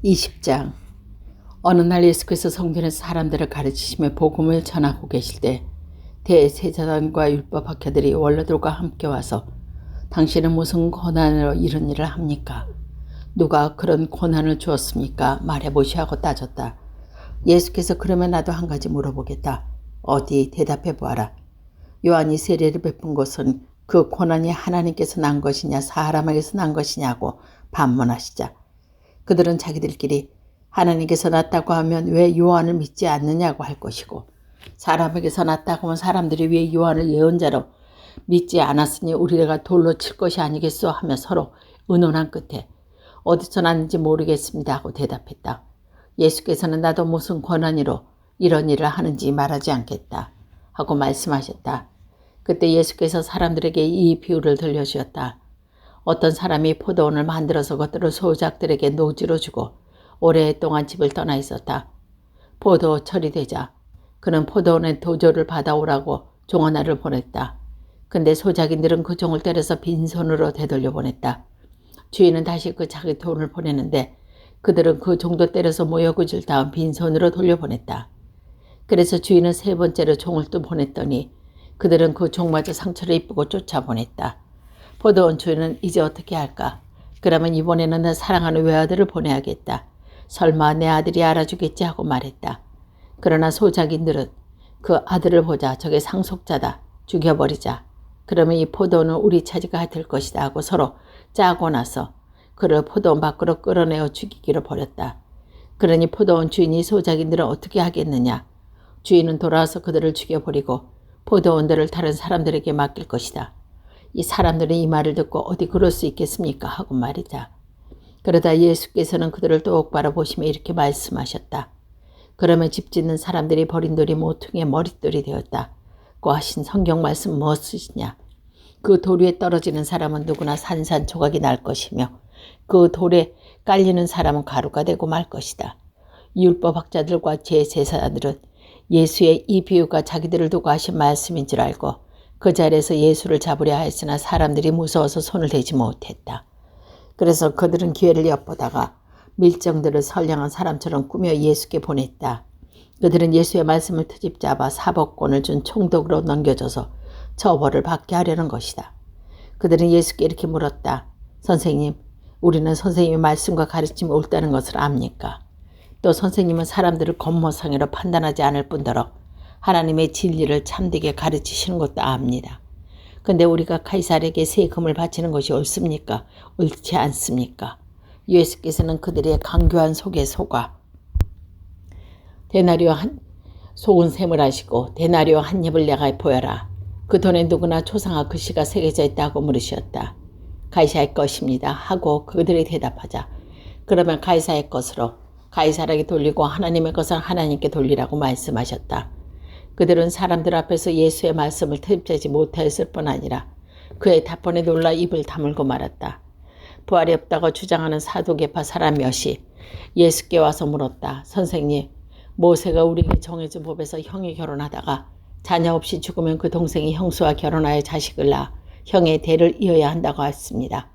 20장. 어느 날 예수께서 성전에서 사람들을 가르치시며 복음을 전하고 계실 때 대제사장과 율법 학자들이 원로들과 함께 와서 당신은 무슨 권한으로 이런 일을 합니까? 누가 그런 권한을 주었습니까? 말해보시오 하고 따졌다. 예수께서 그러면 나도 한 가지 물어보겠다. 어디 대답해 보아라. 요한이 세례를 베푼 것은 그 권한이 하나님께서 난 것이냐 사람에게서 난 것이냐고 반문하시자 그들은 자기들끼리 하나님께서 났다고 하면 왜 요한을 믿지 않느냐고 할 것이고 사람에게서 났다고 하면 사람들이 왜 요한을 예언자로 믿지 않았으니 우리가 돌로 칠 것이 아니겠소 하며 서로 의논한 끝에 어디서 났는지 모르겠습니다 하고 대답했다. 예수께서는 나도 무슨 권한으로 이런 일을 하는지 말하지 않겠다 하고 말씀하셨다. 그때 예수께서 사람들에게 이 비유를 들려주었다. 어떤 사람이 포도원을 만들어서 그것들을 소작들에게 노지로 주고 오랫동안 집을 떠나 있었다. 포도철이 되자 그는 포도원에 도조를 받아오라고 종 하나를 보냈다. 근데 소작인들은 그 종을 때려서 빈손으로 되돌려 보냈다. 주인은 다시 그 자기 돈을 보내는데 그들은 그 종도 때려서 모욕을 다음 빈손으로 돌려보냈다. 그래서 주인은 세 번째로 종을 또 보냈더니 그들은 그 종마저 상처를 입고 쫓아보냈다. 포도원 주인은 이제 어떻게 할까? 그러면 이번에는 내 사랑하는 외아들을 보내야겠다. 설마 내 아들이 알아주겠지 하고 말했다. 그러나 소작인들은 그 아들을 보자 저게 상속자다. 죽여버리자. 그러면 이 포도원은 우리 차지가 될 것이다 하고 서로 짜고 나서 그를 포도원 밖으로 끌어내어 죽이기로 벌였다. 그러니 포도원 주인이 소작인들은 어떻게 하겠느냐. 주인은 돌아와서 그들을 죽여버리고 포도원들을 다른 사람들에게 맡길 것이다. 이 사람들은 이 말을 듣고 어디 그럴 수 있겠습니까? 하고 말이자. 그러다 예수께서는 그들을 똑바로 보시며 이렇게 말씀하셨다. 그러면 집 짓는 사람들이 버린 돌이 모퉁이의 머릿돌이 되었다고 하신 성경 말씀 무엇이냐? 그 돌 위에 떨어지는 사람은 누구나 산산조각이 날 것이며 그 돌에 깔리는 사람은 가루가 되고 말 것이다. 율법학자들과 제제사장들은 예수의 이 비유가 자기들을 두고 하신 말씀인 줄 알고 그 자리에서 예수를 잡으려 하였으나 사람들이 무서워서 손을 대지 못했다. 그래서 그들은 기회를 엿보다가 밀정들을 선량한 사람처럼 꾸며 예수께 보냈다. 그들은 예수의 말씀을 트집 잡아 사법권을 준 총독으로 넘겨줘서 처벌을 받게 하려는 것이다. 그들은 예수께 이렇게 물었다. 선생님, 우리는 선생님의 말씀과 가르침이 옳다는 것을 압니까? 또 선생님은 사람들을 겉모상으로 판단하지 않을 뿐더러 하나님의 진리를 참되게 가르치시는 것도 압니다. 근데 우리가 카이사르에게 세금을 바치는 것이 옳습니까? 옳지 않습니까? 예수께서는 그들의 강교한 속에 속아 데나리오 한 속은 셈을 하시고 데나리오 한 입을 내가 보여라. 그 돈에 누구나 초상화 글씨가 새겨져 있다고 물으셨다. 가이사의 것입니다 하고 그들이 대답하자 그러면 가이사의 것으로 가이사에게 돌리고 하나님의 것은 하나님께 돌리라고 말씀하셨다. 그들은 사람들 앞에서 예수의 말씀을 트집재지 못하였을 뿐 아니라 그의 답변에 놀라 입을 다물고 말았다. 부활이 없다고 주장하는 사두개파 사람 몇이 예수께 와서 물었다. 선생님, 모세가 우리에게 정해준 법에서 형이 결혼하다가 자녀 없이 죽으면 그 동생이 형수와 결혼하여 자식을 낳아 형의 대를 이어야 한다고 했습니다.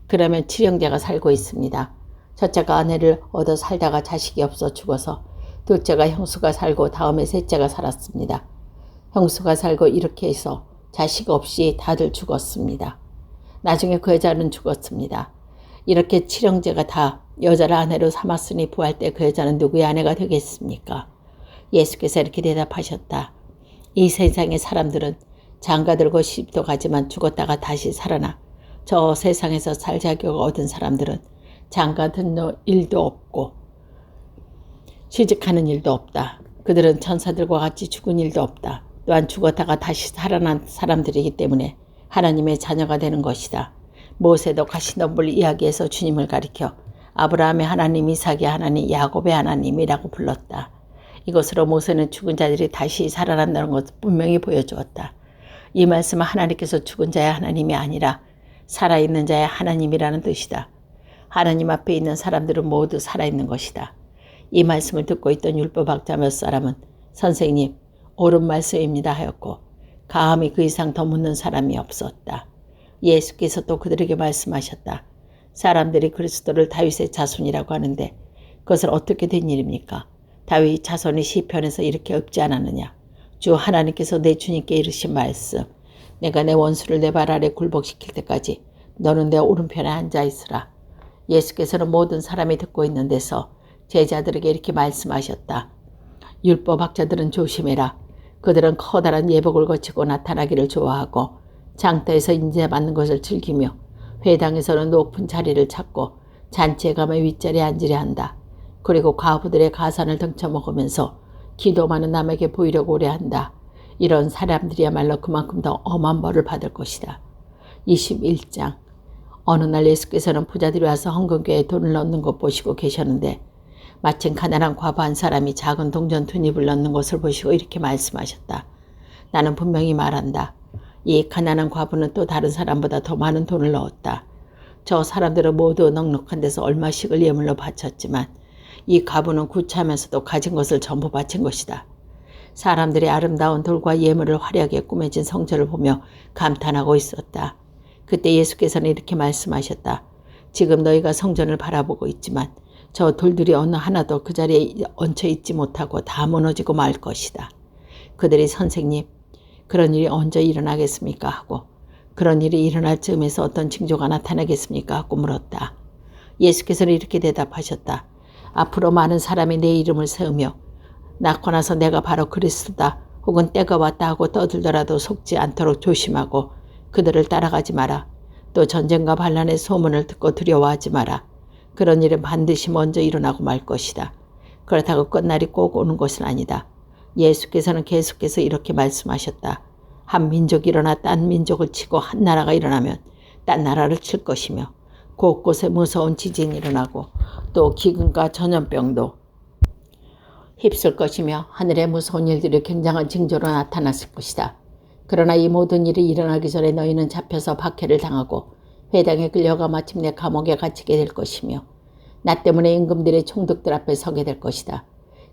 그러면 칠형제가 살고 있습니다. 첫째가 아내를 얻어 살다가 자식이 없어 죽어서 둘째가 형수가 살고 다음에 셋째가 살았습니다. 형수가 살고 이렇게 해서 자식 없이 다들 죽었습니다. 나중에 그 여자는 죽었습니다. 이렇게 칠형제가 다 여자를 아내로 삼았으니 부활 때 그 여자는 누구의 아내가 되겠습니까? 예수께서 이렇게 대답하셨다. 이 세상의 사람들은 장가 들고 시집도 가지만 죽었다가 다시 살아나 저 세상에서 살 자격을 얻은 사람들은 장가 든 일도 없고 취직하는 일도 없다. 그들은 천사들과 같이 죽은 일도 없다. 또한 죽었다가 다시 살아난 사람들이기 때문에 하나님의 자녀가 되는 것이다. 모세도 가시덤불 이야기에서 주님을 가리켜 아브라함의 하나님, 이삭의 하나님, 야곱의 하나님이라고 불렀다. 이것으로 모세는 죽은 자들이 다시 살아난다는 것을 분명히 보여주었다. 이 말씀은 하나님께서 죽은 자의 하나님이 아니라 살아있는 자의 하나님이라는 뜻이다. 하나님 앞에 있는 사람들은 모두 살아있는 것이다. 이 말씀을 듣고 있던 율법학자 몇 사람은 선생님, 옳은 말씀입니다 하였고 감히 그 이상 더 묻는 사람이 없었다. 예수께서 또 그들에게 말씀하셨다. 사람들이 그리스도를 다윗의 자손이라고 하는데 그것은 어떻게 된 일입니까? 다윗 자손이 시편에서 이렇게 읊지 않았느냐? 주 하나님께서 내 주님께 이르신 말씀. 내가 내 원수를 내 발 아래 굴복시킬 때까지 너는 내 오른편에 앉아있으라. 예수께서는 모든 사람이 듣고 있는 데서 제자들에게 이렇게 말씀하셨다. 율법학자들은 조심해라. 그들은 커다란 예복을 거치고 나타나기를 좋아하고 장터에서 인정받는 것을 즐기며 회당에서는 높은 자리를 찾고 잔치에 가면 윗자리에 앉으려 한다. 그리고 과부들의 가산을 등쳐먹으면서 기도 많은 남에게 보이려고 오래 한다. 이런 사람들이야말로 그만큼 더 엄한 벌을 받을 것이다. 21장. 어느 날 예수께서는 부자들이 와서 헌금궤에 돈을 넣는 것 보시고 계셨는데 마침 가난한 과부 한 사람이 작은 동전 2입을 넣는 것을 보시고 이렇게 말씀하셨다. 나는 분명히 말한다. 이 가난한 과부는 또 다른 사람보다 더 많은 돈을 넣었다. 저 사람들은 모두 넉넉한 데서 얼마씩을 예물로 바쳤지만 이 과부는 구차하면서도 가진 것을 전부 바친 것이다. 사람들이 아름다운 돌과 예물을 화려하게 꾸며진 성전을 보며 감탄하고 있었다. 그때 예수께서는 이렇게 말씀하셨다. 지금 너희가 성전을 바라보고 있지만 저 돌들이 어느 하나도 그 자리에 얹혀 있지 못하고 다 무너지고 말 것이다. 그들이 선생님, 그런 일이 언제 일어나겠습니까? 하고 그런 일이 일어날 즈음에서 어떤 징조가 나타나겠습니까? 하고 물었다. 예수께서는 이렇게 대답하셨다. 앞으로 많은 사람이 내 이름을 세우며 낳고 나서 내가 바로 그리스도다 혹은 때가 왔다 하고 떠들더라도 속지 않도록 조심하고 그들을 따라가지 마라. 또 전쟁과 반란의 소문을 듣고 두려워하지 마라. 그런 일은 반드시 먼저 일어나고 말 것이다. 그렇다고 끝날이 꼭 오는 것은 아니다. 예수께서는 계속해서 이렇게 말씀하셨다. 한 민족이 일어나 딴 민족을 치고 한 나라가 일어나면 딴 나라를 칠 것이며 곳곳에 무서운 지진이 일어나고 또 기근과 전염병도 휩쓸 것이며 하늘에 무서운 일들이 굉장한 징조로 나타났을 것이다. 그러나 이 모든 일이 일어나기 전에 너희는 잡혀서 박해를 당하고 회당에 끌려가 마침내 감옥에 갇히게 될 것이며 나 때문에 임금들의 총독들 앞에 서게 될 것이다.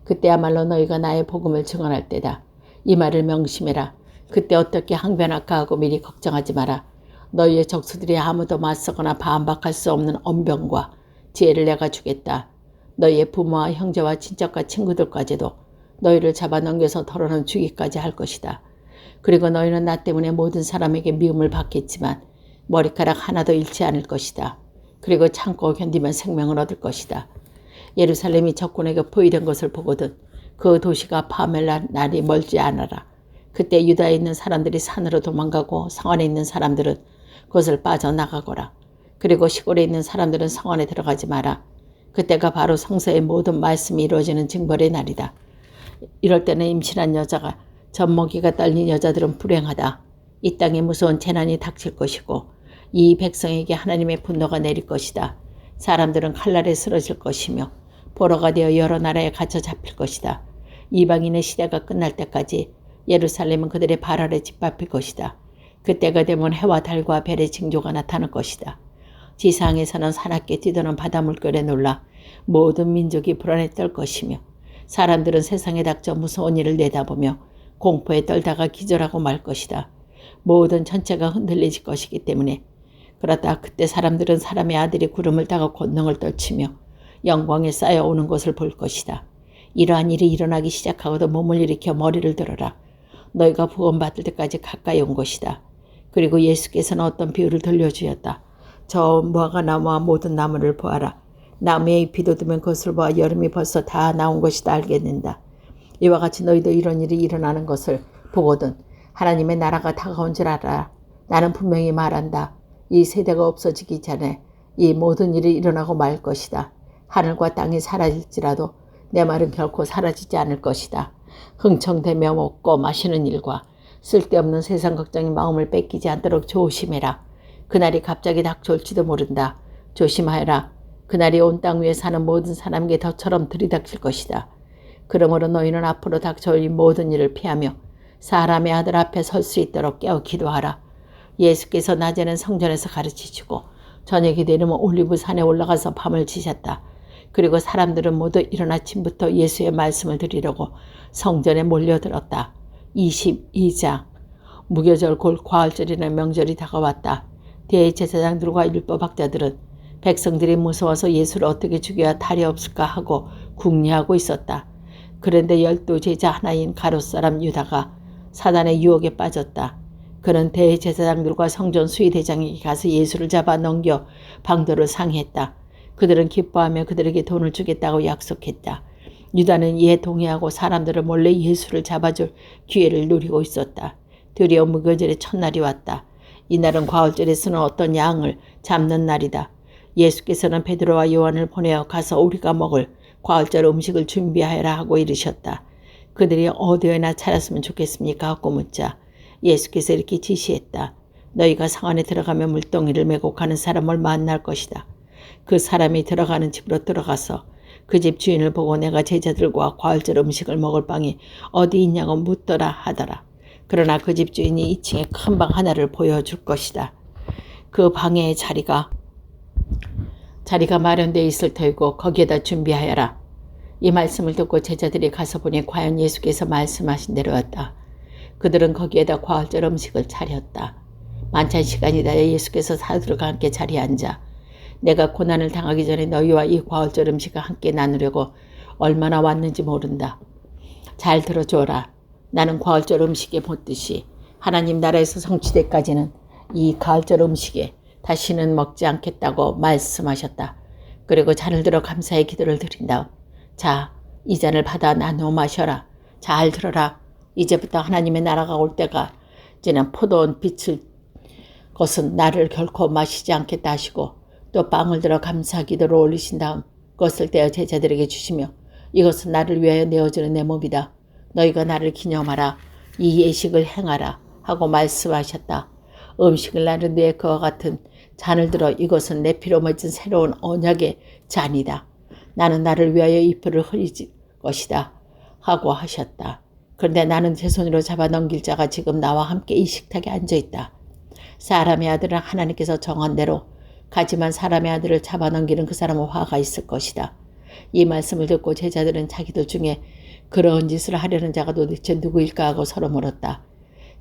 그때야말로 너희가 나의 복음을 증언할 때다. 이 말을 명심해라. 그때 어떻게 항변할까 하고 미리 걱정하지 마라. 너희의 적수들이 아무도 맞서거나 반박할 수 없는 언병과 지혜를 내가 주겠다. 너희의 부모와 형제와 친척과 친구들까지도 너희를 잡아넘겨서 털어놓은 죽이까지 할 것이다. 그리고 너희는 나 때문에 모든 사람에게 미움을 받겠지만 머리카락 하나도 잃지 않을 것이다. 그리고 참고 견디면 생명을 얻을 것이다. 예루살렘이 적군에게 포위된 것을 보거든 그 도시가 파멸 날이 멀지 않아라. 그때 유다에 있는 사람들이 산으로 도망가고 성안에 있는 사람들은 그것을 빠져나가거라. 그리고 시골에 있는 사람들은 성안에 들어가지 마라. 그때가 바로 성서의 모든 말씀이 이루어지는 징벌의 날이다. 이럴 때는 임신한 여자가 젖먹이가 떨린 여자들은 불행하다. 이 땅에 무서운 재난이 닥칠 것이고 이 백성에게 하나님의 분노가 내릴 것이다. 사람들은 칼날에 쓰러질 것이며 포로가 되어 여러 나라에 갇혀 잡힐 것이다. 이방인의 시대가 끝날 때까지 예루살렘은 그들의 발 아래 짓밟힐 것이다. 그때가 되면 해와 달과 별의 징조가 나타날 것이다. 지상에서는 사납게 뛰도는 바다 물결에 놀라 모든 민족이 불안에 떨 것이며 사람들은 세상에 닥쳐 무서운 일을 내다보며 공포에 떨다가 기절하고 말 것이다. 모든 전체가 흔들리질 것이기 때문에 그렇다 그때 사람들은 사람의 아들이 구름을 타고 권능을 떨치며 영광에 쌓여오는 것을 볼 것이다. 이러한 일이 일어나기 시작하고도 몸을 일으켜 머리를 들어라. 너희가 구원받을 때까지 가까이 온 것이다. 그리고 예수께서는 어떤 비유를 들려주었다. 저 무화과 나무와 모든 나무를 보아라. 나무에 잎이 돋으면 그것을 보아 여름이 벌써 다 나온 것이다 알겠는다. 이와 같이 너희도 이런 일이 일어나는 것을 보거든 하나님의 나라가 다가온 줄 알아. 나는 분명히 말한다. 이 세대가 없어지기 전에 이 모든 일이 일어나고 말 것이다. 하늘과 땅이 사라질지라도 내 말은 결코 사라지지 않을 것이다. 흥청대며 먹고 마시는 일과 쓸데없는 세상 걱정이 마음을 뺏기지 않도록 조심해라. 그날이 갑자기 닥쳐올지도 모른다. 조심하여라. 그날이 온 땅 위에 사는 모든 사람에게 덫처럼 들이닥칠 것이다. 그러므로 너희는 앞으로 닥쳐올 이 모든 일을 피하며 사람의 아들 앞에 설 수 있도록 깨어 기도하라. 예수께서 낮에는 성전에서 가르치시고 저녁이 되면 올리브산에 올라가서 밤을 지셨다. 그리고 사람들은 모두 이른 아침부터 예수의 말씀을 들으려고 성전에 몰려들었다. 22장. 무교절 곧 과할절이나 명절이 다가왔다. 대제사장들과 율법학자들은 백성들이 무서워서 예수를 어떻게 죽여야 탈이 없을까 하고 궁리하고 있었다. 그런데 12 제자 하나인 가롯 사람 유다가 사단의 유혹에 빠졌다. 그는 대제사장들과 성전 수의대장에게 가서 예수를 잡아 넘겨 방도를 상했다. 그들은 기뻐하며 그들에게 돈을 주겠다고 약속했다. 유다는 이에 동의하고 사람들을 몰래 예수를 잡아줄 기회를 누리고 있었다. 드디어 무교절의 첫날이 왔다. 이날은 과월절에 쓰는 어떤 양을 잡는 날이다. 예수께서는 베드로와 요한을 보내어 가서 우리가 먹을 과월절 음식을 준비하여라 하고 이르셨다. 그들이 어디에나 찾았으면 좋겠습니까? 하고 묻자 예수께서 이렇게 지시했다. 너희가 성 안에 들어가면 물동이를 메고 가는 사람을 만날 것이다. 그 사람이 들어가는 집으로 들어가서 그 집 주인을 보고 내가 제자들과 과월절 음식을 먹을 방이 어디 있냐고 묻더라 하더라. 그러나 그 집 주인이 2층에 큰 방 하나를 보여줄 것이다. 그 방에 자리가 마련되어 있을 터이고 거기에다 준비하여라. 이 말씀을 듣고 제자들이 가서 보니 과연 예수께서 말씀하신 대로였다. 그들은 거기에다 과월절 음식을 차렸다. 만찬 시간이다. 예수께서 사도들과 함께 자리에 앉아 내가 고난을 당하기 전에 너희와 이 과월절 음식을 함께 나누려고 얼마나 왔는지 모른다. 잘 들어줘라. 나는 과월절 음식에 못듯이 하나님 나라에서 성취되기까지는 이 과월절 음식에 다시는 먹지 않겠다고 말씀하셨다. 그리고 잔을 들어 감사의 기도를 드린 다음 자, 이 잔을 받아 나누어 마셔라. 잘 들어라. 이제부터 하나님의 나라가 올 때가 이제는 포도원 빛을 것은 나를 결코 마시지 않겠다 하시고 또 빵을 들어 감사 기도를 올리신 다음 그것을 떼어 제자들에게 주시며 이것은 나를 위하여 내어주는 내 몸이다. 너희가 나를 기념하라. 이 예식을 행하라 하고 말씀하셨다. 음식을 나눈 뒤에 그와 같은 잔을 들어 이것은 내 피로 맺은 새로운 언약의 잔이다. 나는 나를 위하여 이 피를 흘릴 것이다 하고 하셨다. 그런데 나는 제 손으로 잡아 넘길 자가 지금 나와 함께 이 식탁에 앉아있다. 사람의 아들은 하나님께서 정한 대로 가지만 사람의 아들을 잡아 넘기는 그 사람은 화가 있을 것이다. 이 말씀을 듣고 제자들은 자기들 중에 그런 짓을 하려는 자가 도대체 누구일까 하고 서로 물었다.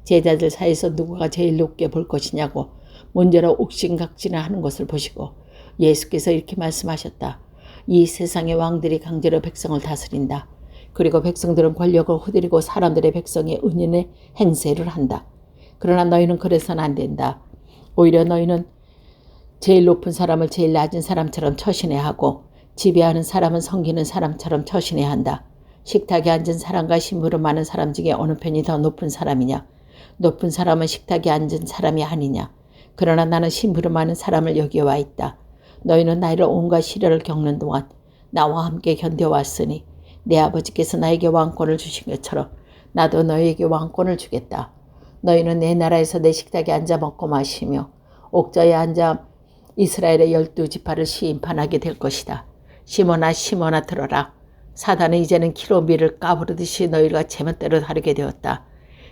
제자들 사이에서 누구가 제일 높게 볼 것이냐고 문제로 옥신각신을 하는 것을 보시고 예수께서 이렇게 말씀하셨다. 이 세상의 왕들이 강제로 백성을 다스린다. 그리고 백성들은 권력을 후드리고 사람들의 백성의 은연의 행세를 한다. 그러나 너희는 그래서는 안 된다. 오히려 너희는 제일 높은 사람을 제일 낮은 사람처럼 처신해야 하고 지배하는 사람은 섬기는 사람처럼 처신해야 한다. 식탁에 앉은 사람과 심부름 많은 사람 중에 어느 편이 더 높은 사람이냐? 높은 사람은 식탁에 앉은 사람이 아니냐? 그러나 나는 심부름 많은 사람을 여기에 와 있다. 너희는 나이를 온갖 시련을 겪는 동안 나와 함께 견뎌왔으니 내 아버지께서 나에게 왕권을 주신 것처럼 나도 너희에게 왕권을 주겠다. 너희는 내 나라에서 내 식탁에 앉아 먹고 마시며 옥좌에 앉아 이스라엘의 12지파를 심판하게 될 것이다. 시몬아 시몬아 들어라. 사단은 이제는 키로 밀을 까부르듯이 너희가 제멋대로 다루게 되었다.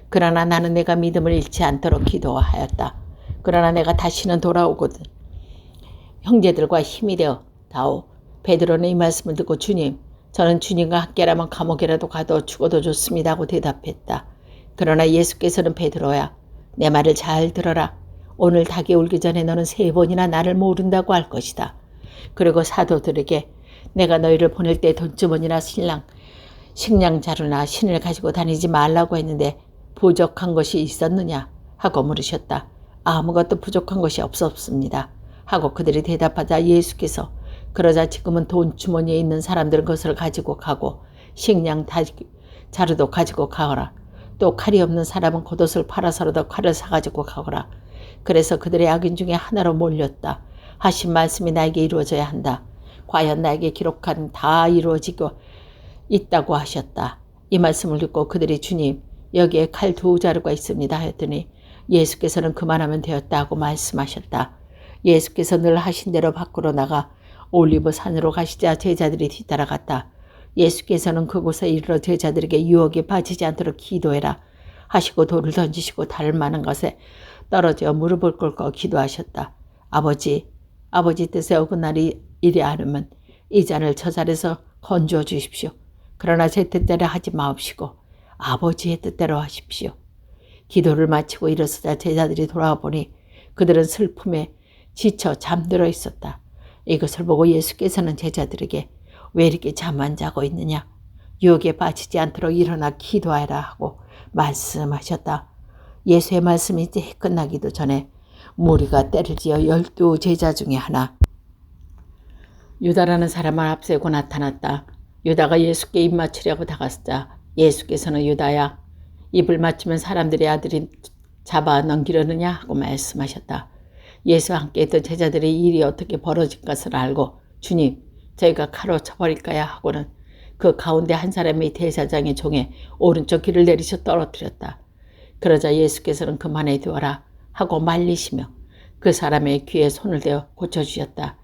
그러나 나는 내가 믿음을 잃지 않도록 기도하였다. 그러나 내가 다시는 돌아오거든 형제들과 힘이 되어 다오. 베드로는 이 말씀을 듣고 주님, 저는 주님과 함께라면 감옥이라도 가도 죽어도 좋습니다 하고 대답했다. 그러나 예수께서는 베드로야, 내 말을 잘 들어라. 오늘 닭이 울기 전에 너는 3번이나 나를 모른다고 할 것이다. 그리고 사도들에게 내가 너희를 보낼 때 돈주머니나 식량 자루나 신을 가지고 다니지 말라고 했는데 부족한 것이 있었느냐 하고 물으셨다. 아무것도 부족한 것이 없었습니다 하고 그들이 대답하자 예수께서 그러자 지금은 돈주머니에 있는 사람들은 그것을 가지고 가고 식량 자루도 가지고 가거라. 또 칼이 없는 사람은 겉옷을 팔아서라도 칼을 사가지고 가거라. 그래서 그들의 악인 중에 하나로 몰렸다. 하신 말씀이 나에게 이루어져야 한다. 과연 나에게 기록한 다 이루어지고 있다고 하셨다. 이 말씀을 듣고 그들이 주님, 여기에 칼 2자루가 있습니다 하였더니 예수께서는 그만하면 되었다 하고 말씀하셨다. 예수께서 늘 하신 대로 밖으로 나가 올리브 산으로 가시자 제자들이 뒤따라갔다. 예수께서는 그곳에 이르러 제자들에게 유혹에 빠지지 않도록 기도해라 하시고 돌을 던지시고 다를 만한 것에 떨어져 무릎을 꿇고 기도하셨다. 아버지 뜻에 어긋나리 이리 않으면 이 잔을 저 자리에서 건져 주십시오. 그러나 제 뜻대로 하지 마옵시고 아버지의 뜻대로 하십시오. 기도를 마치고 일어서자 제자들이 돌아와 보니 그들은 슬픔에 지쳐 잠들어 있었다. 이것을 보고 예수께서는 제자들에게 왜 이렇게 잠 안 자고 있느냐? 유혹에 빠지지 않도록 일어나 기도하라 하고 말씀하셨다. 예수의 말씀이 이제 끝나기도 전에 무리가 때를 지어 12 제자 중에 하나 유다라는 사람을 앞세우고 나타났다. 유다가 예수께 입 맞추려고 다가서자 예수께서는 유다야, 입을 맞추면 사람들의 아들이 잡아 넘기려느냐 하고 말씀하셨다. 예수와 함께 있던 제자들이 일이 어떻게 벌어진 것을 알고 주님, 저희가 칼로 쳐버릴까야 하고는 그 가운데 한 사람이 대사장의 종의 오른쪽 귀를 내리쳐 떨어뜨렸다. 그러자 예수께서는 그만해 두어라 하고 말리시며 그 사람의 귀에 손을 대어 고쳐주셨다.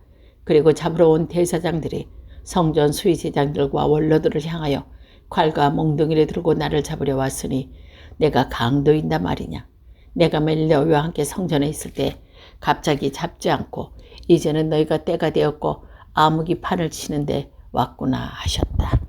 그리고 잡으러 온 대사장들이 성전 수의제장들과 원로들을 향하여 칼과 몽둥이를 들고 나를 잡으려 왔으니 내가 강도인다 말이냐. 내가 매일 너희와 함께 성전에 있을 때 갑자기 잡지 않고 이제는 너희가 때가 되었고 암흑이 판을 치는데 왔구나 하셨다.